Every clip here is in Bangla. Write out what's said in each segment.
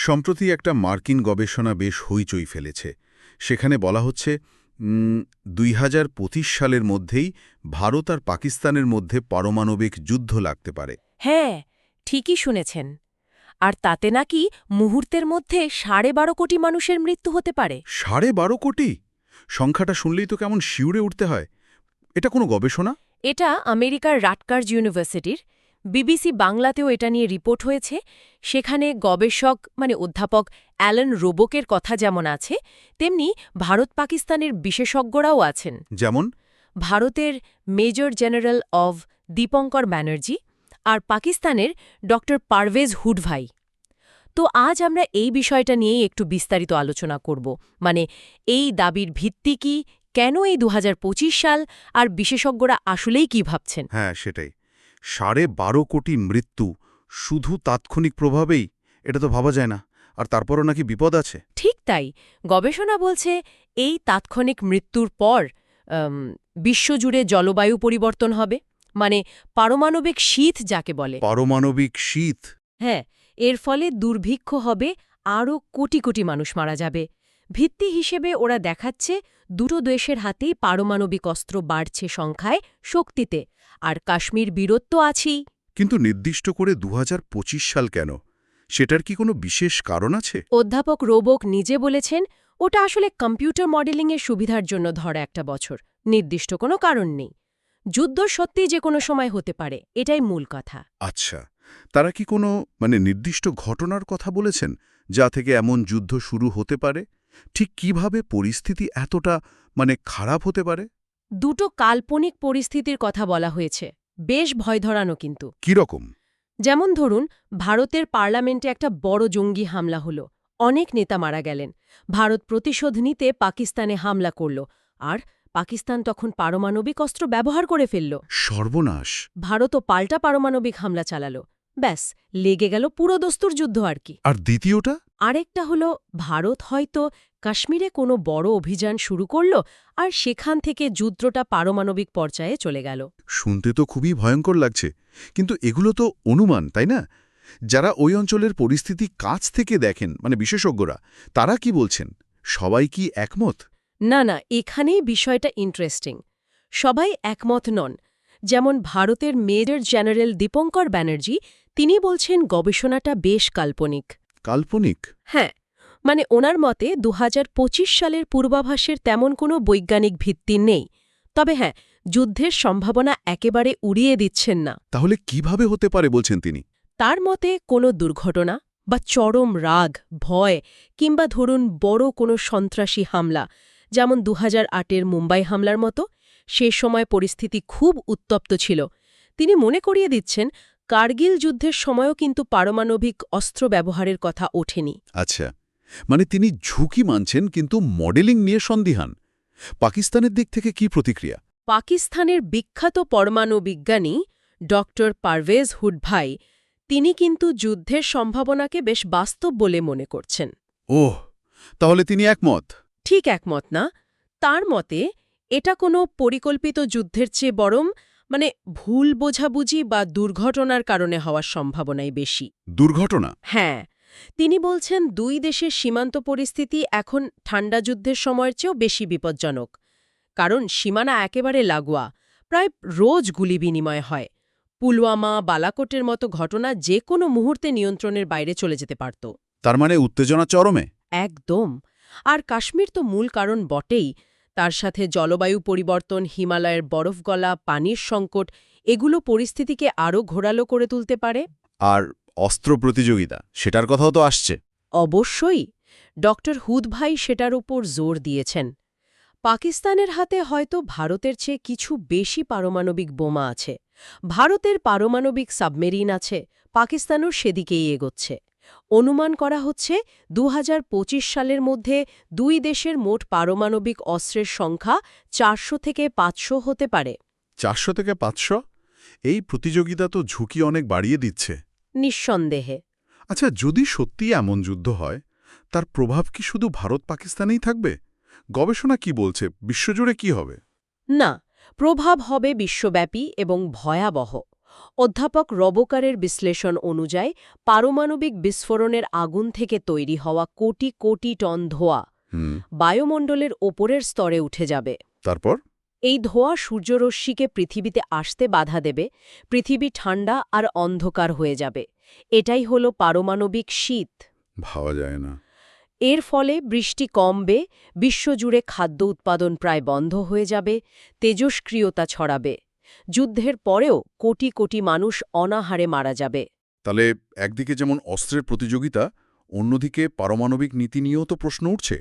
সম্প্রতি একটা মার্কিন গবেষণা বেশ হইচই ফেলেছে। সেখানে বলা হচ্ছে ২০২৫ সালের মধ্যেই ভারত আর পাকিস্তানের মধ্যে পারমাণবিক যুদ্ধ লাগতে পারে। হ্যাঁ, ঠিকই শুনেছেন। আর তাতে নাকি মুহূর্তের মধ্যে ১২.৫ কোটি মানুষের মৃত্যু হতে পারে। ১২.৫ কোটি? সংখ্যাটা শুনলেই তো কেমন শিউরে উঠতে হয়। এটা কোনো গবেষণা? এটা আমেরিকার রাটকার্জ ইউনিভার্সিটির। বিবিসি বাংলাতেও এটা নিয়ে রিপোর্ট হয়েছে। সেখানে গবেষক অধ্যাপক অ্যালান রোবকের কথা যেমন আছে, তেমনি ভারত পাকিস্তানের বিশেষজ্ঞরাও আছেন। যেমন? ভারতের মেজর জেনারেল অব দীপঙ্কর ব্যানার্জি আর পাকিস্তানের ড পারভেজ হুডভাই। তো আজ আমরা এই বিষয়টা নিয়েই একটু বিস্তারিত আলোচনা করব। এই দাবির ভিত্তি কি, কেন এই ২০২৫ সাল, আর বিশেষজ্ঞরা আসলেই কি ভাবছেন। হ্যাঁ, সেটাই। ১২.৫ কোটি মৃত্যু শুধু তাৎক্ষণিক প্রভাবেই, এটা তো ভাবা যায় না। আর তারপরও নাকি বিপদ আছে। ঠিক তাই। গবেষণা বলছে এই তাৎক্ষণিক মৃত্যুর পর বিশ্বজুড়ে জলবায়ু পরিবর্তন হবে, পারমাণবিক শীত যাকে বলে। পারমাণবিক শীত? হ্যাঁ, এর ফলে দুর্ভিক্ষ হবে, আরও কোটি কোটি মানুষ মারা যাবে। ভিত্তি হিসেবে ওরা দেখাচ্ছে দুটো দেশের হাতেই পারমাণবিক অস্ত্র বাড়ছে সংখ্যায়, শক্তিতে, আর কাশ্মীর বিরোধ তো আছেই। কিন্তু নির্দিষ্ট করে ২০২৫ সাল কেন? সেটার কি কোনো বিশেষ কারণ আছে? অধ্যাপক রোবক নিজে বলেছেন, ওটা আসলে কম্পিউটার মডেলিংয়ের সুবিধার জন্য ধরা একটা বছর, নির্দিষ্ট কোনো কারণ নেই। যুদ্ধ সত্যি যে কোনো সময় হতে পারে, এটাই মূল কথা। আচ্ছা, তারা কি কোনো নির্দিষ্ট ঘটনার কথা বলেছেন যা থেকে এমন যুদ্ধ শুরু হতে পারে? ঠিক কিভাবে পরিস্থিতি এতটা খারাপ হতে পারে? দুটো কাল্পনিক পরিস্থিতির কথা বলা হয়েছে, বেশ ভয় ধরানো কিন্তু। কিরকম? যেমন ধরুন, ভারতের পার্লামেন্টে একটা বড় জঙ্গি হামলা হলো, অনেক নেতা মারা গেলেন। ভারত প্রতিশোধ নিতে পাকিস্তানে হামলা করল, আর পাকিস্তান তখন পারমাণবিক অস্ত্র ব্যবহার করে ফেলল। সর্বনাশ! ভারতও পাল্টা পারমাণবিক হামলা চালালো। ব্যাস, লেগে গেল পুরো দস্তুর যুদ্ধ আর কি। আর দ্বিতীয়টা? আরেকটা হলো, ভারত হয়তো কাশ্মীরে কোনো বড় অভিযান শুরু করল, আর সেখান থেকে যুদ্ধটা পারমাণবিক পর্যায়ে চলে গেল। শুনতে তো খুবই ভয়ঙ্কর লাগছে, কিন্তু এগুলো তো অনুমান, তাই না? যারা ওই অঞ্চলের পরিস্থিতি কাছ থেকে দেখেন, বিশেষজ্ঞরা, তারা কি বলছেন? সবাই কি একমত? না না, এখানেই বিষয়টা ইন্টারেস্টিং। সবাই একমত নন। যেমন ভারতের মেজর জেনারেল দীপঙ্কর ব্যানার্জি, তিনি বলছেন গবেষণাটা বেশ কাল্পনিক। কাল্পনিক? হ্যাঁ, ওনার মতে ২০২৫ সালের পূর্বাভাসের তেমন কোনো বৈজ্ঞানিক ভিত্তি নেই। তবে হ্যাঁ, যুদ্ধের সম্ভাবনা একেবারে উড়িয়ে দিচ্ছেন না। তাহলে কিভাবে হতে পারে বলছেন তিনি? তার মতে কোনো দুর্ঘটনা বা চরম রাগ, ভয়, কিংবা ধরুন বড় কোনো সন্ত্রাসী হামলা, যেমন ২০০৮-এর মুম্বাই হামলার মতো। সে সময় পরিস্থিতি খুব উত্তপ্ত ছিল। তিনি মনে করিয়ে দিচ্ছেন, কার্গিল যুদ্ধের সময়ও কিন্তু পারমাণবিক অস্ত্র ব্যবহারের কথা ওঠেনি। আচ্ছা, তিনি ঝুঁকি মানছেন কিন্তু মডেলিং নিয়ে সন্দিহান। পাকিস্তানের দিক থেকে কি প্রতিক্রিয়া? পাকিস্তানের বিখ্যাত পরমাণু বিজ্ঞানী ড পারভেজ হুডভাই, তিনি কিন্তু যুদ্ধের সম্ভাবনাকে বেশ বাস্তব বলে মনে করছেন। ওহ, তাহলে তিনি একমত? ঠিক একমত না। তার মতে এটা কোনো পরিকল্পিত যুদ্ধের চেয়ে বরং ভুল বোঝাবুঝি বা দুর্ঘটনার কারণে হওয়ার সম্ভাবনাই বেশি। দুর্ঘটনা? হ্যাঁ, তিনি বলছেন দুই দেশের সীমান্ত পরিস্থিতি এখন ঠান্ডা যুদ্ধের সময়ের চেয়েও বেশি বিপজ্জনক। কারণ সীমানা একেবারে লাগোয়া, প্রায় রোজ গুলি বিনিময় হয়। পুলওয়ামা, বালাকোটের মতো ঘটনা যে কোনো মুহূর্তে নিয়ন্ত্রণের বাইরে চলে যেতে পারত। তার উত্তেজনা চরমে? একদম। আর কাশ্মীর তো মূল কারণ বটেই, তার সাথে জলবায়ু পরিবর্তন, হিমালয়ের বরফ গলা, পানির সংকট, এগুলো পরিস্থিতিকে আরও ঘোরালো করে তুলতে পারে। আর অস্ত্র প্রতিযোগিতা, সেটার কথাও তো আসছে। অবশ্যই। ড হুদভাই সেটার উপর জোর দিয়েছেন। পাকিস্তানের হাতে হয়তো ভারতের চেয়ে কিছু বেশি পারমাণবিক বোমা আছে। ভারতের পারমাণবিক সাবমেরিন আছে, পাকিস্তানও সেদিকেই এগোচ্ছে। অনুমান করা হচ্ছে ২০২৫ সালের মধ্যে দুই দেশের মোট পারমাণবিক অস্ত্রের সংখ্যা ৪০০ থেকে ৫০০ হতে পারে। ৪০০ থেকে ৫০০? এই প্রতিযোগিতা তো ঝুঁকি অনেক বাড়িয়ে দিচ্ছে। নিঃসন্দেহে। আচ্ছা, যদি সত্যি এমন যুদ্ধ হয়, তার প্রভাব কি শুধু ভারত পাকিস্তানেই থাকবে? গবেষণা কি বলছে, বিশ্বজুড়ে কি হবে? না, প্রভাব হবে বিশ্বব্যাপী এবং ভয়াবহ। অধ্যাপক রবকারের বিশ্লেষণ অনুযায়ী পারমাণবিক বিস্ফোরণের আগুন থেকে তৈরি হওয়া কোটি কোটি টন ধোঁয়া হুম। বায়ুমণ্ডলের ওপরের স্তরে উঠে যাবে। তারপর? এই ধোঁয়া সূর্যরশ্মিকে পৃথিবীতে আসতে বাধা দেবে, পৃথিবী ঠান্ডা আর অন্ধকার হয়ে যাবে। এটাই হলো পারমাণবিক শীত। ভাবা যায় না। এর ফলে বৃষ্টি কমবে, বিশ্বজুড়ে খাদ্য উৎপাদন প্রায় বন্ধ হয়ে যাবে, তেজস্ক্রিয়তা ছড়াবে। যুদ্ধের পরেও কোটি কোটি মানুষ অনাহারে মারা যাবে। তাহলে একদিকে যেমন অস্ত্রের প্রতিযোগিতা, অন্যদিকে পারমাণবিক নীতি নিয়েও তো প্রশ্ন উঠছে।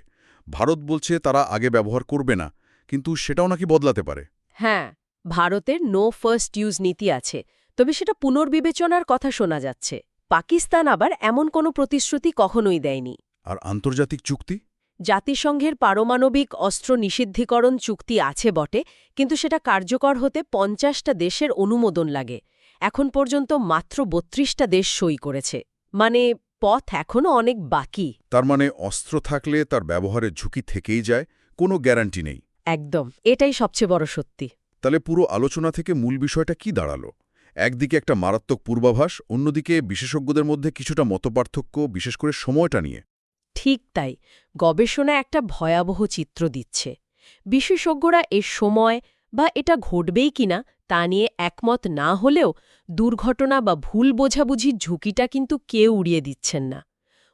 ভারত বলছে তারা আগে ব্যবহার করবে না, কিন্তু সেটাও নাকি বদলাতে পারে। হ্যাঁ, ভারতের নো ফার্স্ট ইউজ নীতি আছে, তবে সেটা পুনর্বিবেচনার কথা শোনা যাচ্ছে। পাকিস্তান আবার এমন কোনো প্রতিশ্রুতি কখনোই দেয়নি। আর আন্তর্জাতিক চুক্তি? জাতিসংঘের পারমাণবিক অস্ত্র নিষিদ্ধীকরণ চুক্তি আছে বটে, কিন্তু সেটা কার্যকর হতে ৫০টা দেশের অনুমোদন লাগে। এখন পর্যন্ত মাত্র ৩২টা দেশ সই করেছে। মানে পথ এখনও অনেক বাকি। তার মানে অস্ত্র থাকলে তার ব্যবহারের ঝুঁকি থেকেই যায়, কোনো গ্যারান্টি নেই। একদম, এটাই সবচেয়ে বড় সত্যি। তাহলে পুরো আলোচনা থেকে মূল বিষয়টা কি দাঁড়ালো? একদিকে একটা মারাত্মক পূর্বাভাস, অন্যদিকে বিশেষজ্ঞদের মধ্যে কিছুটা মতপার্থক্য, বিশেষ করে সময়টা নিয়ে। ঠিক তাই, গবেষণা একটা ভয়াবহ চিত্র দিচ্ছে। বিশেষজ্ঞরা এর সময় বা এটা ঘটবেই কিনা তা নিয়ে একমত না হলেও দুর্ঘটনা বা ভুল বোঝাবুঝির ঝুঁকিটা কিন্তু কেউ উড়িয়ে দিচ্ছেন না।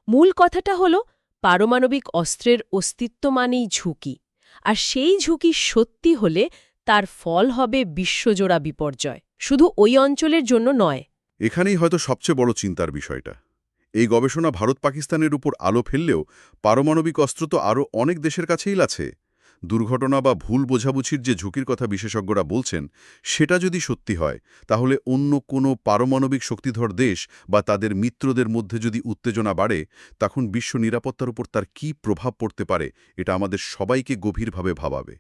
মূল কথাটা হলো পারমাণবিক অস্ত্রের অস্তিত্ব মানেই ঝুঁকি, আর সেই ঝুঁকি সত্যি হলে তার ফল হবে বিশ্বজোড়া বিপর্যয়, শুধু ওই অঞ্চলের জন্য নয়। এখানেই হয়তো সবচেয়ে বড় চিন্তার বিষয়টা। এই গবেষণা ভারত পাকিস্তানের উপর আলো ফেললেও পারমাণবিক অস্ত্র তো আরও অনেক দেশের কাছেই আছে। দুর্ঘটনা বা ভুল বোঝাবুঝির যে ঝুঁকির কথা বিশেষজ্ঞরা বলছেন, সেটা যদি সত্যি হয়, তাহলে অন্য কোনো পারমাণবিক শক্তিধর দেশ বা তাদের মিত্রদের মধ্যে যদি উত্তেজনা বাড়ে, তখন বিশ্ব নিরাপত্তার উপর তার কী প্রভাব পড়তে পারে, এটা আমাদের সবাইকে গভীরভাবে ভাবাবে।